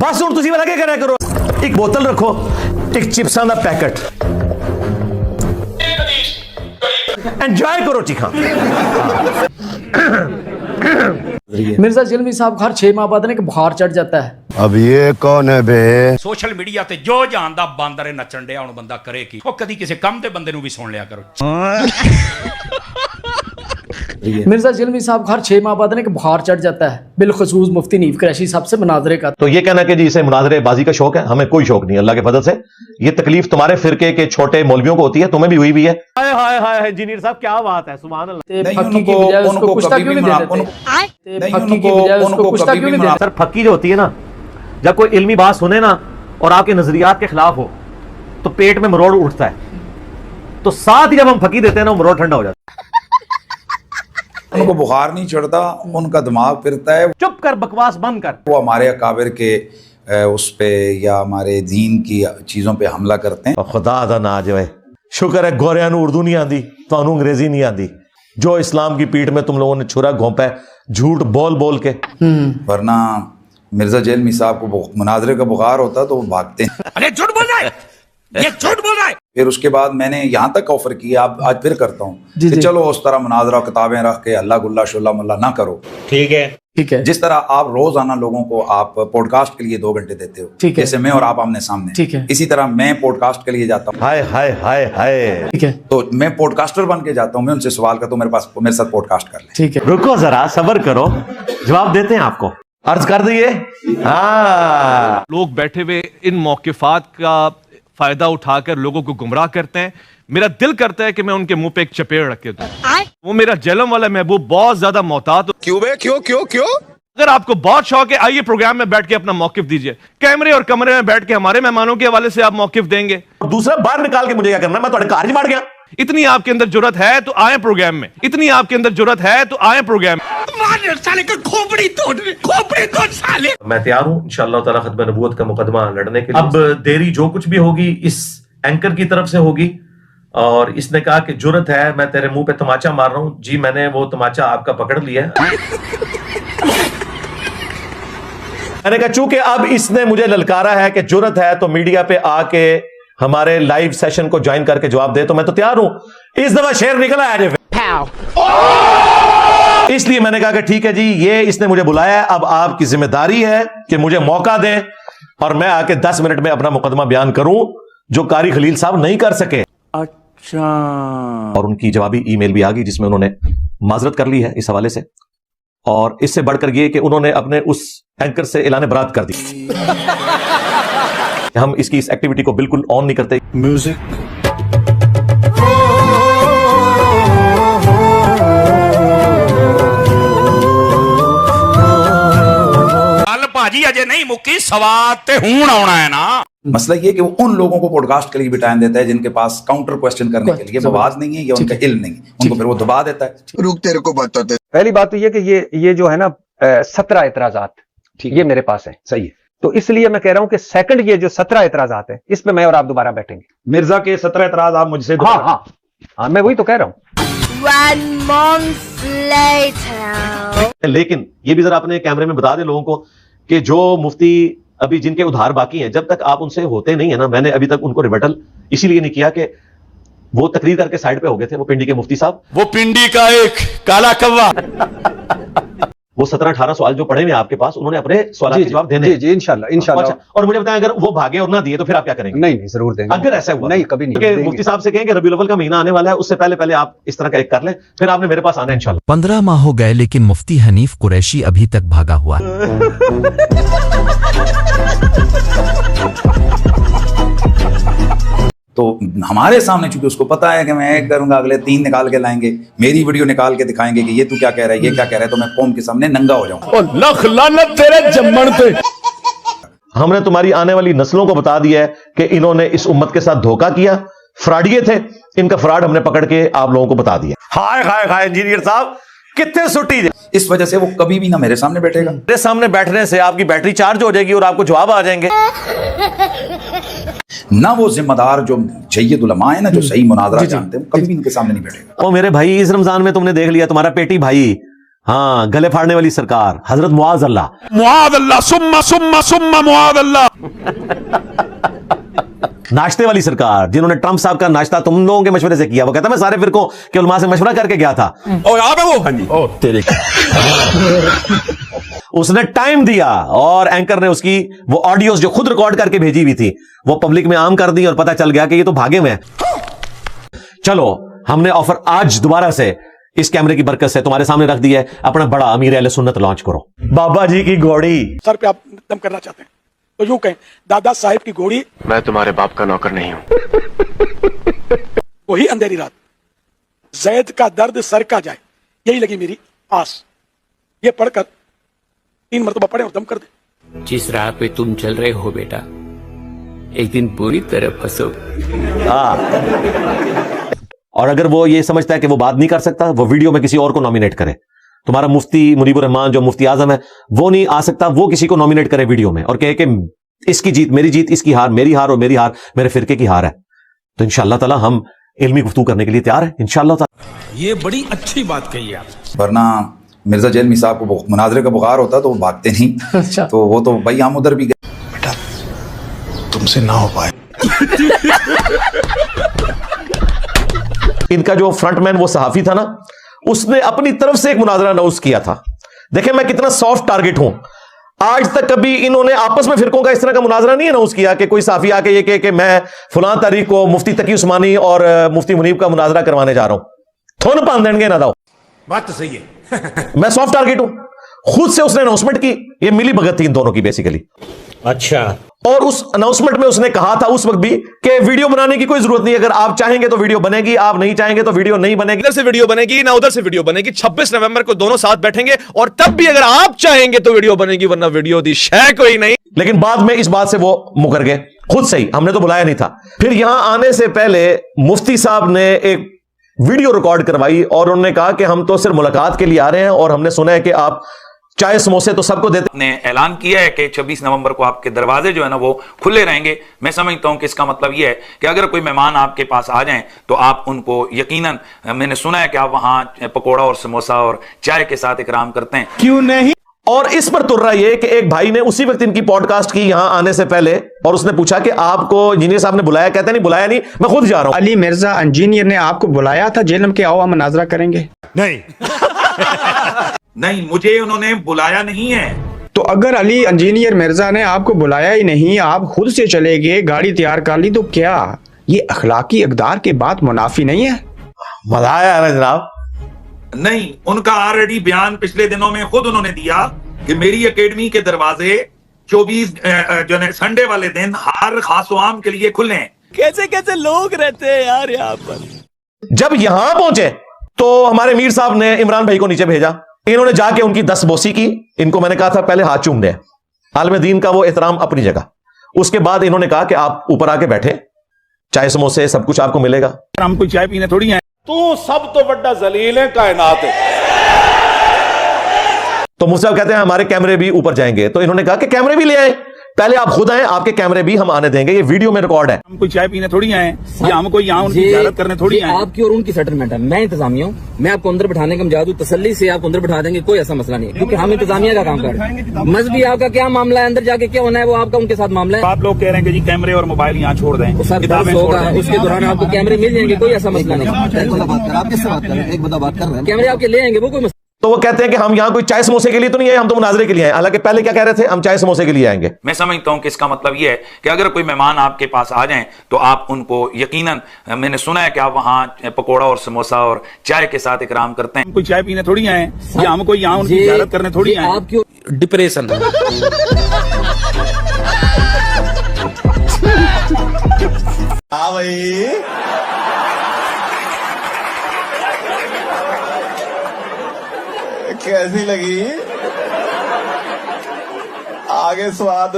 बस हुण तुसीं लगे करा करो, एक बोतल रखो, एक चिप्सां दा पैकेट, एंजॉय करो चीखा। मिर्जा जलमी साहब हर 6 माह बाद ना बुखार चढ़ जाता है। अब ये कौन है बे? ਸੋਸ਼ਲ ਮੀਡੀਆ ਤੇ ਜੋ ਜਾਣਦਾ ਬਾਂਦਰ ਨੱਚਣ ਡਿਆ, ਹੁਣ ਬੰਦਾ ਕਰੇ ਕੀ? ਉਹ ਕਦੀ ਕਿਸੇ ਕੰਮ ਦੇ ਬੰਦੇ ਨੂੰ ਵੀ ਸੁਣ ਲਿਆ ਕਰੋ। मिर्जा जलमी साहब हर 6 माह बाद ना बुखार चढ़ जाता है, बिलखसूस मुफ्ती नईफ कुरैशी साहब से मुनाजरे का। तो ये कहना कि जी इसे मुनाजरे बाजी का शौक है, हमें कोई शौक नहीं अल्लाह के फजल से। ये तकलीफ तुम्हारे फिरके के छोटे मौलवियों को होती है, तुम्हें भी हुई भी है। हाय हाय हाय इंजीनियर साहब क्या बात है, सुभान अल्लाह। फक्की की बजाय उसको कुश्ता क्यों नहीं दे देते? फक्की की बजाय उसको कुश्ता क्यों नहीं देते? सर फक्की जो होती है ना, जब कोई इल्मी बात सुने ना और आपके नजरियात के खिलाफ हो तो पेट में मरोड़ उठता है, तो साथ ही जब हम फक्की देते हैं ना, मरोड़ ठंडा हो जाता है। उनको बुखार नहीं चढ़ता, उनका दिमाग फिरता है। चुप कर, बकवास बंद कर। वो हमारे अकाबिर के उस पे या हमारे दीन की चीज़ों पे हमला करते हैं। खुदा दा ना जाए, शुक्र है गोरियां नूं उर्दू नहीं आंदी, तुहानूं अंग्रेजी नहीं आंदी। जो इस्लाम की पीठ में तुम लोगों ने छुरा घोंपा है झूठ बोल बोल के। वरना मिर्जा जलमी साहब को मुनाजरे का बुखार होता तो वो भागते हैं। अरे झूठ बोल रहा है, ये झूठ बोल रहा है। फिर उसके बाद मैंने यहाँ तक ऑफर किया, आज फिर करता हूँ कि चलो उस तरह मुनाजरा किताबें रख के अल्लाह गुल्ला शुल्ला मुल्ला ना करो। ठीक है, ठीक है। जिस तरह आप रोजाना लोगों को आप पॉडकास्ट के लिए 2 घंटे देते हो, ठीक है। जैसे मैं और आप आमने सामने, ठीक है। इसी तरह मैं पॉडकास्ट के लिए जाता हूँ। हाय हाय हाय हाय, ठीक है, तो मैं पॉडकास्टर बन के जाता हूँ, मैं उनसे सवाल करता हूँ मेरे साथ पॉडकास्ट कर ले। ठीक है। रुको जरा सब्र करो, जवाब देते हैं आपको। अर्ज कर दिए। हाँ, लोग बैठे हुए इन मौक़िफ़ात का फायदा उठाकर लोगों को गुमराह करते हैं। मेरा दिल करता है कि मैं उनके मुंह पे एक चपेड़ रख के दूं। वो मेरा जलम वाला महबूब बहुत ज्यादा मोहतात। क्यों बे? क्यों क्यों क्यों? अगर आपको बहुत शौक है, आइए प्रोग्राम में बैठ के अपना मौकिफ दीजिए। कैमरे और कमरे में बैठ के हमारे मेहमानों के हवाले से आप मौकिफ देंगे। दूसरा बाहर निकाल के मुझे क्या करना है? मैं तुम्हारे कार मार गया। इतनी आपके अंदर जुर्रत है तो आए प्रोग्राम में, इतनी आपके अंदर जुर्रत है तो आए प्रोग्राम में। साले का खोपड़ी तोड़ साले। मैं तैयार हूँ इंशाअल्लाह ताला खत्म नबूवत का मुकदमा लड़ने के लिए। अब देरी जो कुछ भी होगी इस एंकर की तरफ से होगी। और इसने कहा कि जुर्रत है, मैं तेरे मुंह पे तमाचा मार रहा हूँ। जी मैंने वो तमाचा आपका पकड़ लिया है। मैंने कहा चूंकि अब इसने मुझे ललकारा है कि जुर्रत है तो मीडिया पे आके हमारे लाइव सेशन को ज्वाइन करके जवाब दे, तो मैं तो तैयार हूं। इस दफा शेर निकला है। इसलिए मैंने कहा कि ठीक है जी, ये इसने मुझे बुलाया है, अब आपकी जिम्मेदारी है कि मुझे मौका दें और मैं आके 10 मिनट में अपना मुकदमा बयान करूं जो कारी खलील साहब नहीं कर सके। अच्छा। और उनकी जवाबी ईमेल भी आ गई जिसमें उन्होंने माजरत कर ली है इस हवाले से। और इससे बढ़कर ये कि उन्होंने अपने उस एंकर से ऐलान बरात कर दी। हम इसकी इस एक्टिविटी को बिल्कुल ऑन नहीं करते। म्यूजिक भाजी अजय नहीं मुक्की, सवाल ते हूं आना है ना। मसला ये कि वो उन लोगों को पॉडकास्ट के लिए भी टाइम देता है जिनके पास काउंटर क्वेश्चन करने के लिए आवाज नहीं है या उनका इल्म नहीं है, उनको फिर वो दबा देता है। रुक तेरे को बताते। पहली बात तो ये कि ये जो है ना 17 एतराजात ये मेरे पास है। सही है। तो इसलिए मैं कह रहा हूं कि सेकंड ये जो 17 एतराजात है इस पे मैं और आप दोबारा बैठेंगे। मिर्जा के 17 एतराज आप मुझसे हाँ मैं वही तो कह रहा हूं। 1 month later. लेकिन ये भी जरा अपने कैमरे में बता दे लोगों को कि जो मुफ्ती अभी जिनके उधार बाकी हैं, जब तक आप उनसे होते नहीं है ना, मैंने अभी तक उनको रिबटल इसीलिए नहीं किया कि वो तकरीर करके साइड पे हो गए थे। वो पिंडी के मुफ्ती साहब, वो पिंडी का एक काला कौवा। वो 17-18 सवाल जो पड़े हुए आपके पास, उन्होंने अपने सवाल के जवाब देने। जी इंशाल्लाह। अच्छा, और मुझे बताएं अगर वो भागे और ना दिए तो फिर आप क्या करेंगे? नहीं जरूर देंगे। अगर ऐसा हुआ नहीं कभी नहीं क्योंकि मुफ्ती साहब से कहें कि रबीउल अव्वल का महीना आने वाला है, उससे पहले आप इस तरह का एक कर लें, फिर आपने मेरे पास आना है इंशाल्लाह। 15 माह हो गए लेकिन मुफ्ती हनीफ कुरैशी अभी तक भागा हुआ है। तो हमारे सामने चूंकि उसको पता है कि मैं एक करूंगा, अगले 3 निकाल के लाएंगे, मेरी वीडियो निकाल के दिखाएंगे कि ये तू क्या कह रहा है, ये क्या कह रहा है, तो मैं कौम के सामने नंगा हो जाऊंगा। लख लानत तेरे जम्मन पे। हमने तुम्हारी आने वाली नस्लों को बता दिया है कि इन्होंने इस उम्मत के साथ धोखा किया, फ्रॉडिये थे, इनका फ्रॉड हमने पकड़ के आप लोगों को बता दिया। हाय हाय हाय इंजीनियर साहब कितने सुट्टी। इस वजह से वो कभी भी ना मेरे सामने बैठेगा। मेरे सामने बैठने से आपकी बैटरी चार्ज हो जाएगी और आपको जवाब आ जाएंगे। ना वो जिम्मेदार जो जय्यद उलमा है ना, जो सही मुनाजरा जानते हैं, कभी भी उनके सामने नहीं बैठेगा। ओ मेरे भाई, इस रमजान में तुमने देख लिया तुम्हारा पेटी भाई हाँ, गले फाड़ने वाली सरकार हजरत मुआज अल्लाह, मुआद अल्लाह, सुम्मा सुम्मा सुम्मा मुआद अल्लाह। नाश्ते वाली सरकार, जिन्होंने ट्रंप साहब का नाश्ता तुम लोगों के मशवरे से किया। वो कहता मैं सारे फिरकों के उलमा से मशवरा करके गया था। ओ यहाँ पे वो, हाँ जी, ओ तेरे उसने टाइम दिया और एंकर ने उसकी वो ऑडियोज जो खुद रिकॉर्ड करके भेजी हुई थी वो पब्लिक में आम कर दी और पता चल गया कि ये तो भागे में है। चलो, हमने ऑफर आज दोबारा से इस कैमरे की बरकत से तुम्हारे सामने रख दी है। अपना बड़ा अमीर अहले सुन्नत लॉन्च करो। बाबा जी की घोड़ी सर पे आप दम करना चाहते हैं तो यूं कहें, दादा साहिब की घोड़ी। मैं तुम्हारे बाप का नौकर नहीं हूं। वही अंधेरी रात, जैद का दर्द सर का जाए, यही लगी मेरी आस। ये पढ़कर 3 मरतबा पढ़े और दम कर दे। जिस राह पे तुम चल रहे हो बेटा, एक दिन पूरी तरह फंसो। और अगर वो ये समझता है कि वो बात नहीं कर सकता, वो वीडियो में किसी और को नॉमिनेट करे। तुम्हारा मुफ्ती मुनीबुर रहमान जो मुफ्ती आजम है वो नहीं आ सकता, वो किसी को नॉमिनेट करे वीडियो में और कहे कि इसकी जीत मेरी जीत, इसकी हार मेरी हार और मेरी हार मेरे फिरके की हार है। तो इंशाअल्लाह ताला हम इल्मी गुफ्तगू करने के लिए तैयार है इंशाअल्लाह ताला। ये बड़ी अच्छी बात कही आप। वरना मिर्जा जेलमी साहब को मुनाजरे का बुखार होता तो वो भागते नहीं। अच्छा। तो वो तो भाई हम उधर भी गए। बेटा तुमसे ना हो पाए। इनका जो फ्रंटमैन वो सहाफी था ना, उसने अपनी तरफ से एक मुनाजरा अनाउंस किया था। देखें मैं कितना सॉफ्ट टारगेट हूं। आज तक कभी इन्होंने आपस में फिरकों का इस तरह का मुनाजरा नहीं अनाउंस किया कि कोई साफी आके ये कहे कि मैं फलां तारीख को मुफ्ती तकी उस्मानी और मुफ्ती मुनीब का मुनाजरा करवाने जा रहा हूं। थोन पान देंगे ना दाओ। बात तो सही है। मैं सॉफ्ट टारगेट हूं। खुद से उसने अनाउंसमेंट की। ये मिली भगत थी इन दोनों की बेसिकली। अच्छा। और उस अनाउंसमेंट में उसने कहा था उस वक्त भी कि वीडियो बनाने की कोई जरूरत नहीं, अगर आप चाहेंगे तो वीडियो बनेगी, आप नहीं चाहेंगे तो वीडियो नहीं बनेगी। इधर से वीडियो बनेगी ना उधर से वीडियो बनेगी। 26 नवंबर को दोनों साथ बैठेंगे और तब भी अगर आप चाहेंगे तो वीडियो बनेगी, वरना वीडियो दी शय कोई नहीं। लेकिन बाद में इस बात से वो मुकर गए खुद से ही, हमने तो बुलाया नहीं था। फिर यहां आने से पहले मुफ्ती साहब ने एक वीडियो रिकॉर्ड करवाई और उन्होंने कहा कि हम तो सिर्फ मुलाकात के लिए आ रहे हैं और हमने सुना है कि आप चाय समोसे तो सबको देते। ने ऐलान किया है कि 26 नवंबर को आपके दरवाजे जो है ना वो खुले रहेंगे। मैं समझता हूं कि इसका मतलब यह है कि अगर कोई मेहमान आपके पास आ जाएं तो आप उनको यकीनन, मैंने सुना है कि आप वहां पकोड़ा और समोसा और चाय के साथ इकराम करते हैं। क्यों नहीं? और इस पर तुर रहा ये कि एक भाई ने उसी वक्त इनकी पॉडकास्ट की यहां आने से पहले और उसने पूछा कि आपको इंजीनियर साहब ने बुलाया? कहते नहीं बुलाया नहीं, मैं खुद जा रहा हूं। अली मिर्जा इंजीनियर ने आपको बुलाया था जेलम के, आओ हम मुनाजरा करेंगे। नहीं नहीं, मुझे उन्होंने बुलाया नहीं है। तो अगर अली इंजीनियर मिर्जा ने आपको बुलाया ही नहीं, आप खुद से चले गए, गाड़ी तैयार कर ली, तो क्या ये अखलाकी इकदार के बाद मुनाफी नहीं है? मजा आया है ना जनाब? नहीं, उनका ऑलरेडी बयान पिछले दिनों में खुद उन्होंने दिया कि मेरी एकेडमी के दरवाजे 24 जो है संडे वाले दिन हर खास आम के लिए खुले हैं। कैसे कैसे लोग रहते हैं यार यहाँ पर। जब यहां पहुंचे तो हमारे मीर साहब ने इमरान भाई को नीचे भेजा। इन्होंने जाके उनकी 10 बोसी की। इनको मैंने कहा था पहले हाथ चूम दे। आलम दीन का वो एहतराम अपनी जगह। उसके बाद इन्होंने कहा कि आप ऊपर आके बैठे, चाय समोसे सब कुछ आपको मिलेगा। हम कोई चाय पीने थोड़ी है। तू सब तो बड़ा जलील है कायनात है। तो मुफ्ती साहब कहते हैं हमारे कैमरे भी ऊपर जाएंगे। तो इन्होंने कहा कि कैमरे भी ले आए, पहले आप खुद आए, आपके कैमरे भी हम आने देंगे, ये वीडियो में रिकॉर्ड है। हम कोई चाय पीने थोड़ी आए या हम कोई यहाँ उनकी ज़ियारत करने थोड़ी आए। आपकी और उनकी सेटलमेंट है, मैं इंतजामिया हूँ, मैं आपको अंदर बैठाने का मजाद हूँ, तसल्ली से आपको अंदर बैठा देंगे, कोई ऐसा मसला नहीं है, क्योंकि हम इंतजामिया का काम कर रहे हैं। मजहबी आपका क्या मामला है, अंदर जाके क्या होना है वो आपका उनके साथ मामला है। आप लोग कह रहे हैं कि जी कैमरे और मोबाइल यहाँ छोड़ दें, किताबें होगा, उसके दौरान आपको कैमरे मिल जाएंगे, कोई ऐसा मसला नहीं। कैमरे आपके ले आएंगे, वो कोई। तो वो कहते हैं कि हम यहाँ कोई चाय समोसे के लिए तो नहीं आए, हम तो मुनाजरे के लिए आए। हालांकि पहले क्या कह रहे थे, हम चाय समोसे के लिए आएंगे। मैं समझता हूं कि इसका मतलब यह है कि अगर कोई मेहमान आपके पास आ जाएं तो आप उनको यकीनन, मैंने सुना है कि आप वहां पकोड़ा और समोसा और चाय के साथ इकराम करते हैं। हम कोई चाय पीने थोड़ी आए या हम कोई यहाँ उनकी ज़ियारत करने थोड़ी आए। आपकी डिप्रेशन हाँ भाई, कैसी लगी? आगे स्वाद